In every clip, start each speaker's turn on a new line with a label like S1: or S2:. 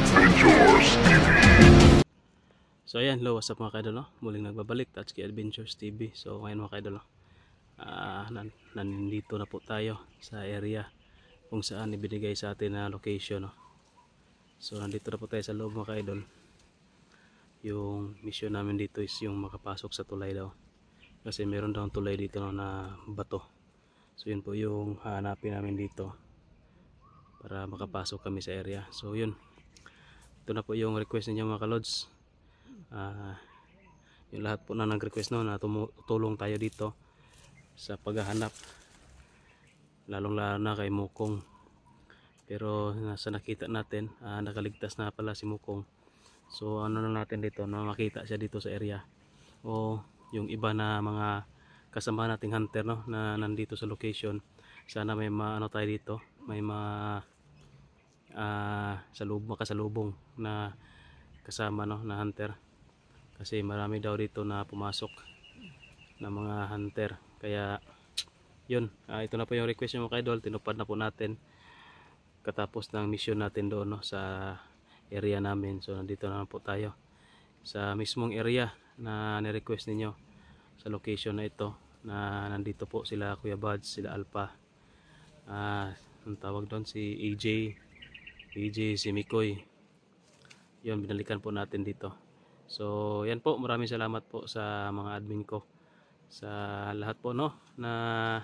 S1: Adventures TV.
S2: So ayan, hello, what's up mga kaidol, no? Muling nagbabalik, Tatsuki Adventures TV. So ngayon mga kaidol, no? Nandito na po tayo sa area kung saan ibinigay sa atin na location, no? So nandito na po tayo sa loob mga kaidol. Yung mission namin dito is yung makapasok sa tulay daw. Kasi meron daw tulay dito, no, na bato. So yun po yung hanapin namin dito para makapasok kami sa area. So yun, ito na po yung request ninyo mga kalods. Yung lahat po na nag-request, no, na tutulong tayo dito sa paghahanap, lalong lalo na kay Mukong. Pero sa nakita natin, nakaligtas na pala si Mukong. So ano na natin dito, na makita siya dito sa area, o yung iba na mga kasama nating hunter, no, na nandito sa location. Sana may maano tayo dito, may makasalubong na kasama, no, na hunter. Kasi marami daw dito na pumasok na mga hunter. Kaya yun, ito na po yung request nyo mga idol. Tinupad na po natin katapos ng mission natin doon, no, sa area namin. So nandito na po tayo sa mismong area na ni-request ninyo, sa location na ito, na nandito po sila Kuya Buds, sila Alpha, ang tawag doon si AJ, si Mikoy. Yun, binalikan po natin dito. So yan po, maraming salamat po sa mga admin ko, sa lahat po, no, na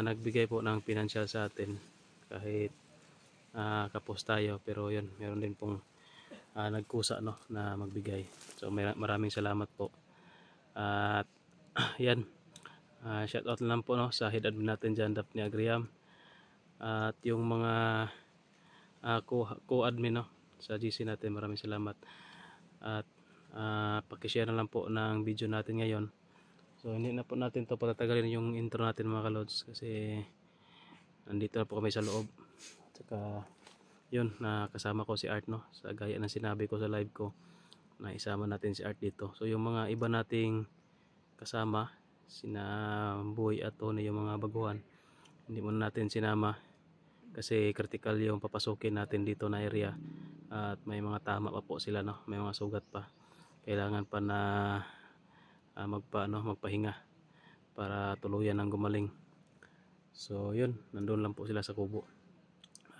S2: nagbigay po ng financial sa atin. Kahit kapos tayo, pero yun, meron din pong nagkusa, no, na magbigay. So maraming salamat po. At yan, shout out lang po, no, sa head admin natin dyan, Daphne Agriam, at yung mga co-admin, no, sa GC natin. Maraming salamat. At pakishare na lang po ng video natin ngayon. So hindi na po natin to patatagalin yung intro natin mga kalods, kasi nandito na po kami sa loob. Saka yun, nakasama ko si Art, no, sa gaya ng sinabi ko sa live ko, na isama natin si Art dito. So yung mga iba nating kasama, sina Boy at Tony, yung mga baguhan, hindi muna natin sinama kasi critical yung papasukin natin dito na area. At may mga tama pa po sila, no, may mga sugat pa, kailangan pa na magpahinga para tuluyan ng gumaling. So yun, nandun lang po sila sa kubo.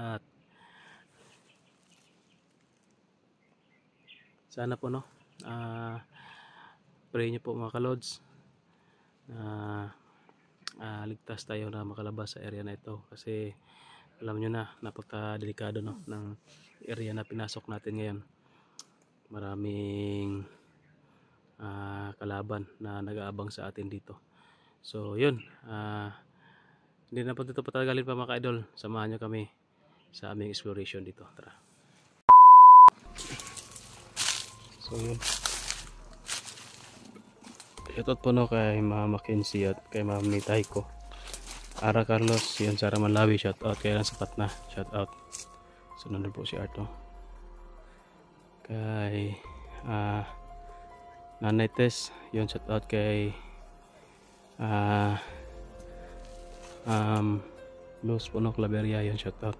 S2: At sana po, no, pray nyo po mga kalods na ligtas tayo na makalabas sa area na ito, kasi alam nyo na, napaka-delikado, no, ng area na pinasok natin ngayon. Maraming kalaban na nag-aabang sa atin dito. So yun, hindi na po dito patagalin pa mga idol. Samahan nyo kami sa aming exploration dito. Tara. So yun, ito po, no, kay Ma'am Mackenzie at kay Ma'am Nitay ko. Ara Carlos, yun, Sara Malawi, shout out. Kaya lang sapat na, shout out. So nandun po si Art, no. Kay Nanay Tess, yun, shout out. Kay Luz Puno Claveria, yun, shout out.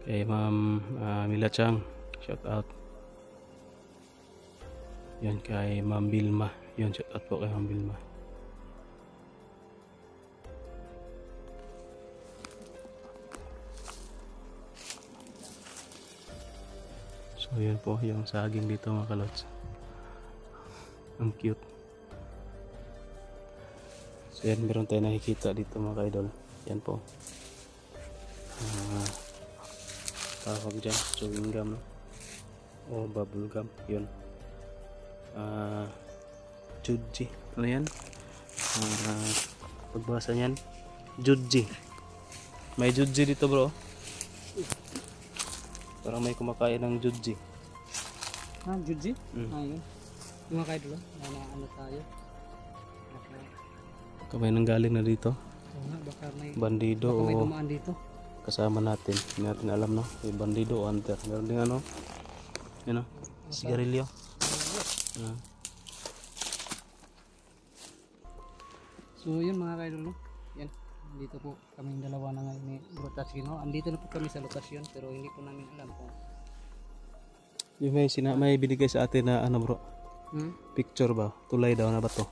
S2: Kay Ma'am Mila Chang, shout out. Yun, kay Ma'am Bilma, yun, shout out po kay Ma'am Bilma. So yun po yung saging dito mga kalods, ang cute. So yan, meron tayo nakikita dito mga idol. Yan po, tawag dyan, chewing gum, no, o bubble gum. Yun, Juji, ano yan, pagbasa nyan, Juji. May Juji dito bro, parang may kumakain ng Juji.
S3: Juji? Ayun. Yung mga kaidol, ano tayo.
S2: Baka may nanggaling na dito,
S3: Baka may
S2: bandido,
S3: baka may
S2: o
S3: dumaan dito.
S2: kasama natin. Hindi natin alam, no, may bandido o hunter. Meron din ano, yun, no, sigarilyo.
S3: So yun mga kaidol, no? Yan, Dito po kaming dalawa na ngayon ni Bro Tatsuno. Andito na po kami sa lokasyon pero hindi po namin alam kung
S2: Yung may binigay sa atin na ano bro, picture ba? Tulay daw na ba to?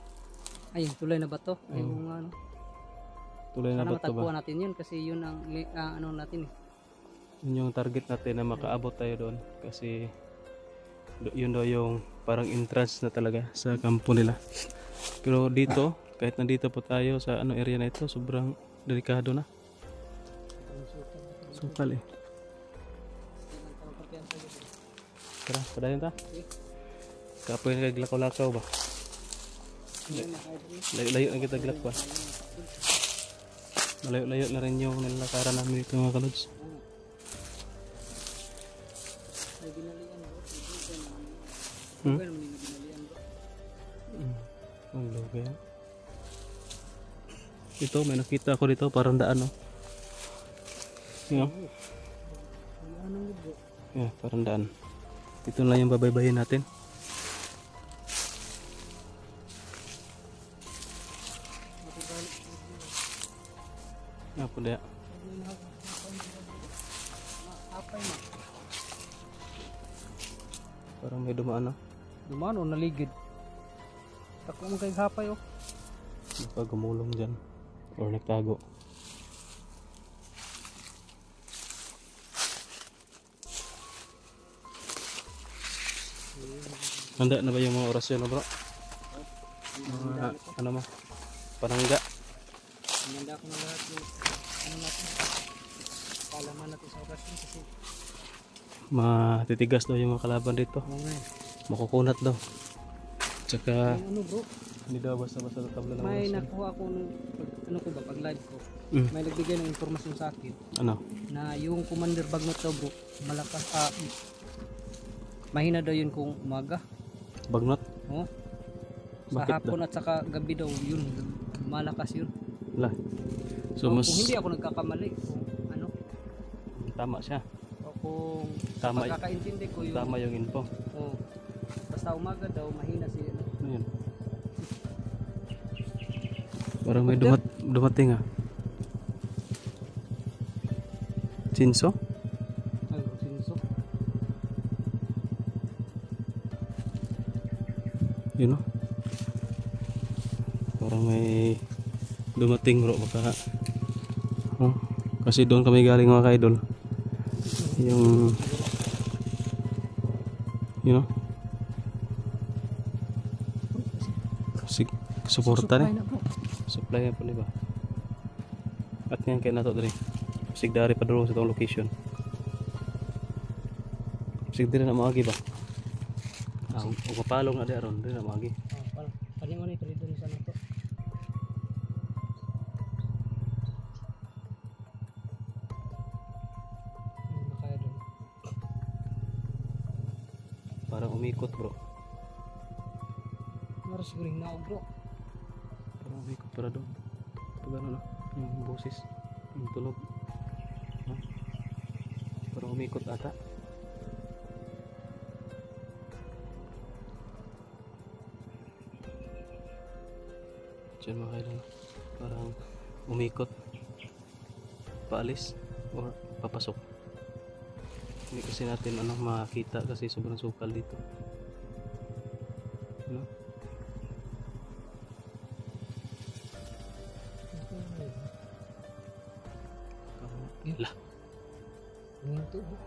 S3: ayun, tulay na ba to? Yung ano.
S2: Tulay na
S3: Sana
S2: ba to ba?
S3: matagpuan natin yun kasi yun ang ano natin eh.
S2: Yun yung target natin na makaabot tayo doon kasi yun daw yung parang entrance na talaga sa kampo nila. Pero dito, kahit nandito po tayo sa ano area na ito, sobrang delikado na. Sukal eh. Tara, padayon ta. Kapoy na kaglakaw-lakaw ba? Layo-layo na kita glakwa. Malayo-layo na rin yung nilakaran namin dito mga kalods. Ang lugay. Ito, may nakita ako dito, parang daan, no? Yun, yeah, parang daan. Ito lang yung babaybayin natin. Apa dia? Parang may dumaan, no?
S3: Dumaan o naligid. Tako mo kay hapay oh.
S2: Baka gumulong dyan. Or nagtago. Handa na ba yung mga orasyon, no, bro? Mga, ano mo? Panangga.
S3: Handa ko na lahat yung ano natin. Kalaman natin sa orasyon kasi
S2: matitigas daw yung mga kalaban dito. Makukunat daw. Tsaka
S3: ano bro,
S2: hindi daw basta-basta tabla ng
S3: may
S2: orasyon.
S3: nakuha ako nung ano ko ba pag live ko. May nagbigay ng impormasyon sa akin
S2: Ano?
S3: na yung Commander Bagnot daw bro, malakas mahina daw yun kung umaga.
S2: Bagnot?
S3: Oh. Sa
S2: Bakit
S3: hapon at saka gabi daw yun, malakas yun.
S2: Lah. So
S3: Kung
S2: mas
S3: hindi ako nagkakamali kung ano,
S2: tama siya.
S3: o kung
S2: Tama.
S3: pagkakaintindi ko yung
S2: Tama yung info.
S3: oh, basta umaga daw mahina si ano.
S2: Ano yun? Parang may dumating ah. Chinso?
S3: Ay, sinso.
S2: Yun no? Parang may dumating bro baka oh, kasi doon kami galing mga ka-idol yung you know suporta ni supply na po ba at ngayon kayo nato dali sigdari pa doon sa itong location sigdari na maagi ba ang mapalong na di aron di na maagi
S3: Kanya mo na ito dito sa nato.
S2: parang umikot bro
S3: Mara siguro yung naog bro.
S2: parang umikot para doon pag ano na yung boses yung tunog no? Parang umikot ata dyan mga kailan parang umikot paalis or papasok hindi kasi natin ano makita kasi sobrang sukal dito no? Lah,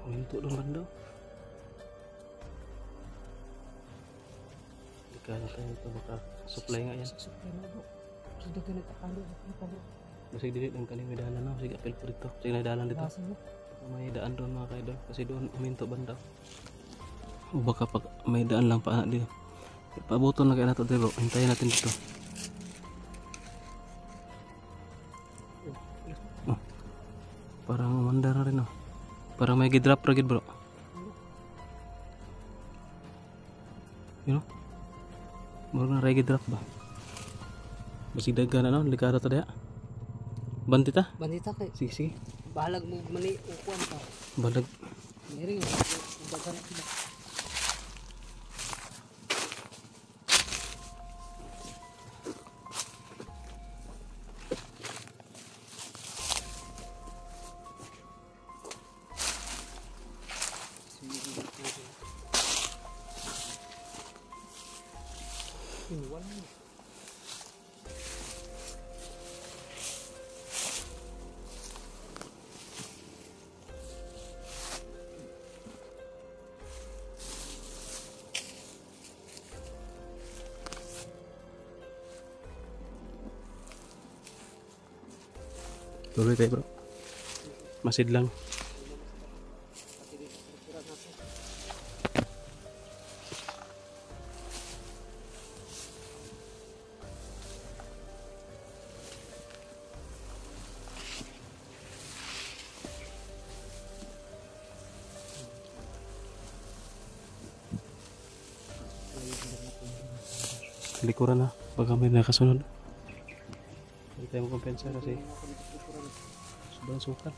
S2: minto lang banda. Hindi kaya tayo ito baka supply nga yan.
S3: Supply na bro. Sige ka nagkakalo sa bro.
S2: Masig dili lang kani may dalan na. Sige apel po dito. Sige na dalan dito.
S3: Basa mo.
S2: May daan doon mga kaidol. Kasi doon uminto banda. O baka pag may daan lang pa dito. Pabuton na kayo nato dito. Hintayin natin dito. Oh. Parang umandar na rin oh. Parang may gidrop ragid bro. You know? Murag na reggae drop ba? Basig dagan ano, likado ta diha. Bandita?
S3: Bandita kay.
S2: Sige sige.
S3: Bahalag mo mani ukuan pa.
S2: Balag.
S3: Diri nga. Dagan sila. Inuwal mo.
S2: Tuloy tayo bro. Masid lang. Likuran na. Baka may nakasunod. Hindi tayo makompensa kasi sobrang sukat.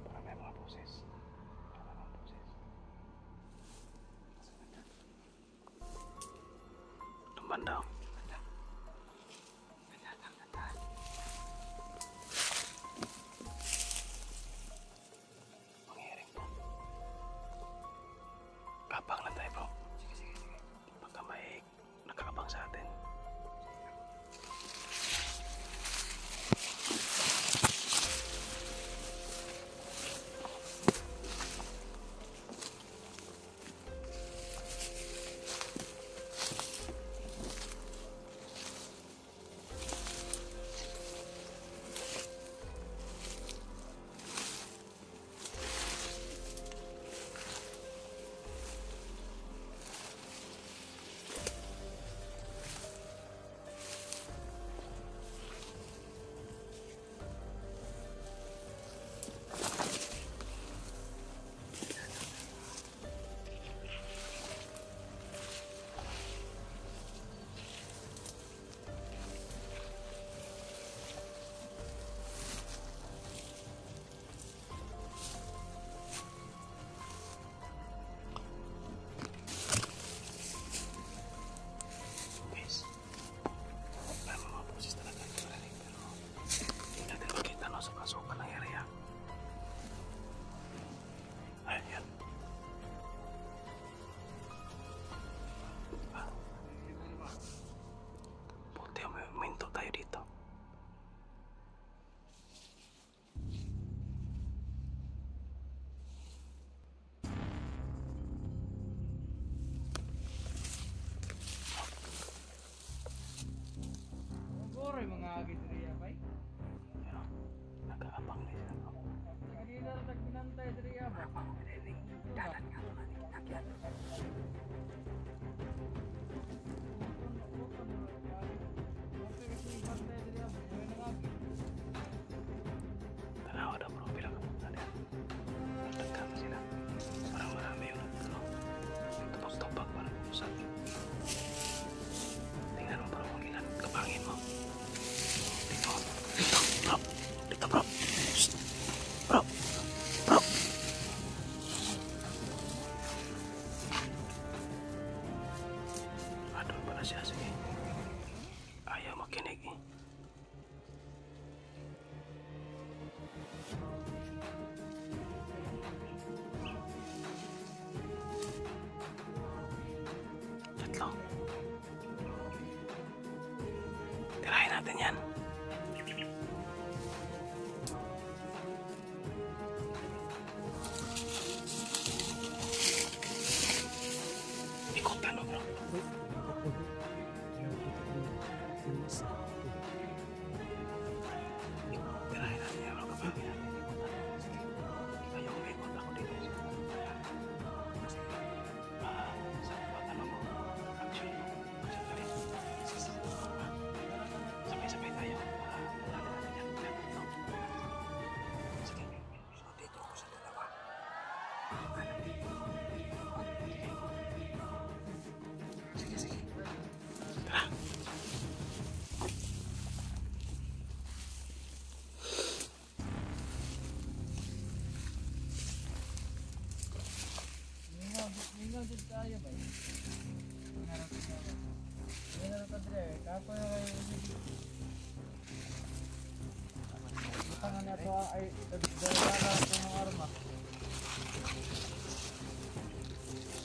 S2: Para may mga boses. Tumban daw.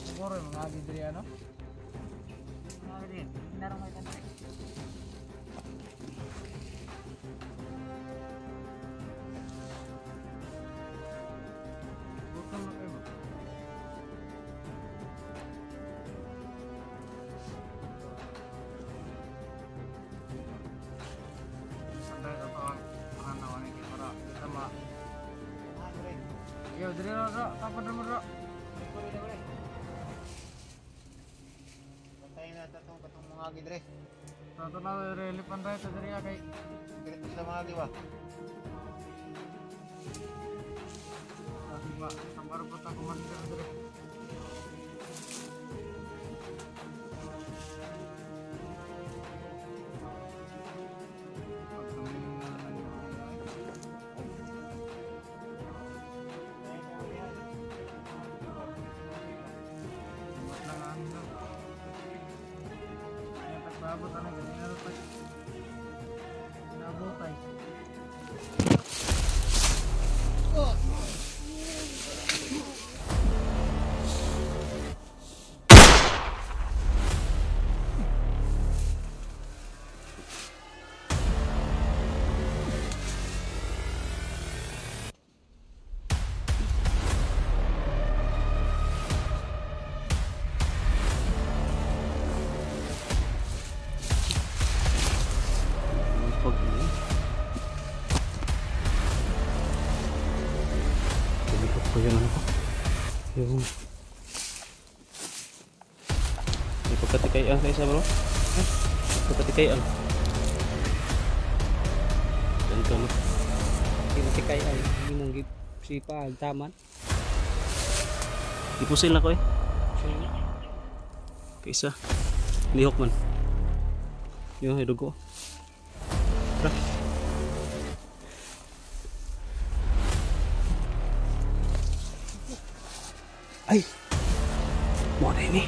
S3: Siguro mga agidri ano? Mga agidri, hinarang may kanari. Bukang na kayo ba? Sandali ito ang nawanin kayo para kita ma... Yo, diri ro, kapan mo ro?
S1: Pantayin na itong mga gidre.
S3: Ito na relipan rin ito diri kay
S1: Dito sa mga giwa.
S3: ba sambar po ta kumandir diri. Abot na ganyan na pa. Nabot ay.
S2: Tumikot ko yung ano ko. Yung may pagkatikaian na isa bro. Pagkatikaian. Ganito no.
S3: Kinatikay ay ginang sipa taman.
S2: Ipusil na ko eh. Kaisa. Lihok man. Yung hidugo. Tara. Ay! Muna ini.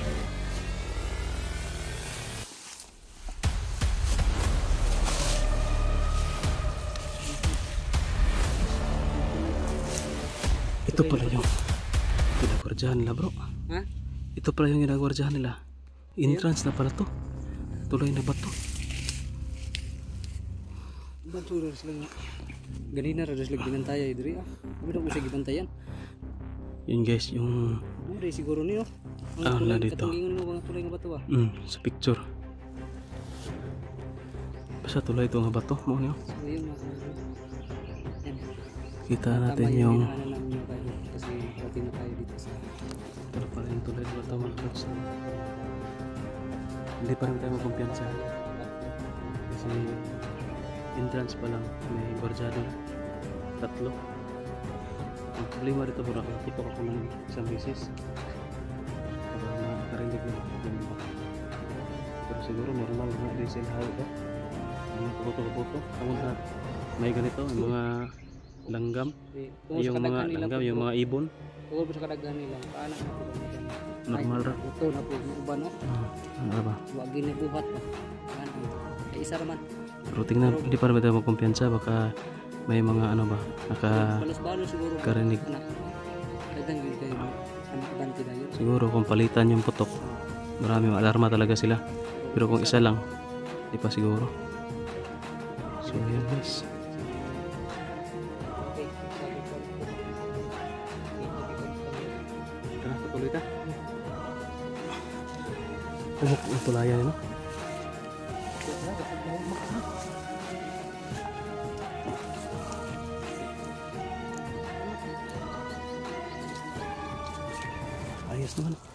S2: Ito pala yung ginagwardyahan nila bro.
S3: Ha?
S2: Ito pala yung ginagwardyahan nila. Entrance na pala to. Tuloy na ba to?
S3: Bansuro sila nga. Ganina ra sila binantaya diri ah. Kami daw usay gibantayan.
S2: Yun guys, yung
S3: Muri siguro niyo.
S2: na dito.
S3: Katungingon mo mga tulay nga bato ba?
S2: Sa picture. Basta tulay ito nga bato mo niyo.
S3: So yun mga. Yan.
S2: Kita natin
S3: Tama
S2: yung
S3: dinaanan namin yung tayo kasi pati na tayo dito sa
S2: ito pala yung tulay ng bato mga lods. Hindi pa rin tayo magkumpiyansa. Kasi entrance pa lang may gwardyado na. 3. Ang problema dito bro, nakikita ko ng isang beses para makakarinig na yung iba. Pero siguro normal na diesel how ba? Ang kabuto-kabuto. Tawag na may ganito, yung mga langgam. Yung mga langgam, yung mga ibon.
S3: tungkol sa kadaghan nila. Paano na po?
S2: Normal ra.
S3: Ito na po, uban no?
S2: Ano ba?
S3: Huwag ginabuhat ba? Kaya isa naman.
S2: Pero tingnan, hindi pa rin tayo magkumpiyansa. Baka may mga ano ba,
S3: Balos-balos siguro.
S2: karinig.
S3: Kadang yun kayo, anak banti na yun.
S2: Siguro kung palitan yung putok, marami alarma talaga sila. Pero kung isa lang, hindi pa siguro. So yun guys.
S3: Okay.
S2: Tara, patuloy ta. Umuk ang tulayan no? Ayos naman.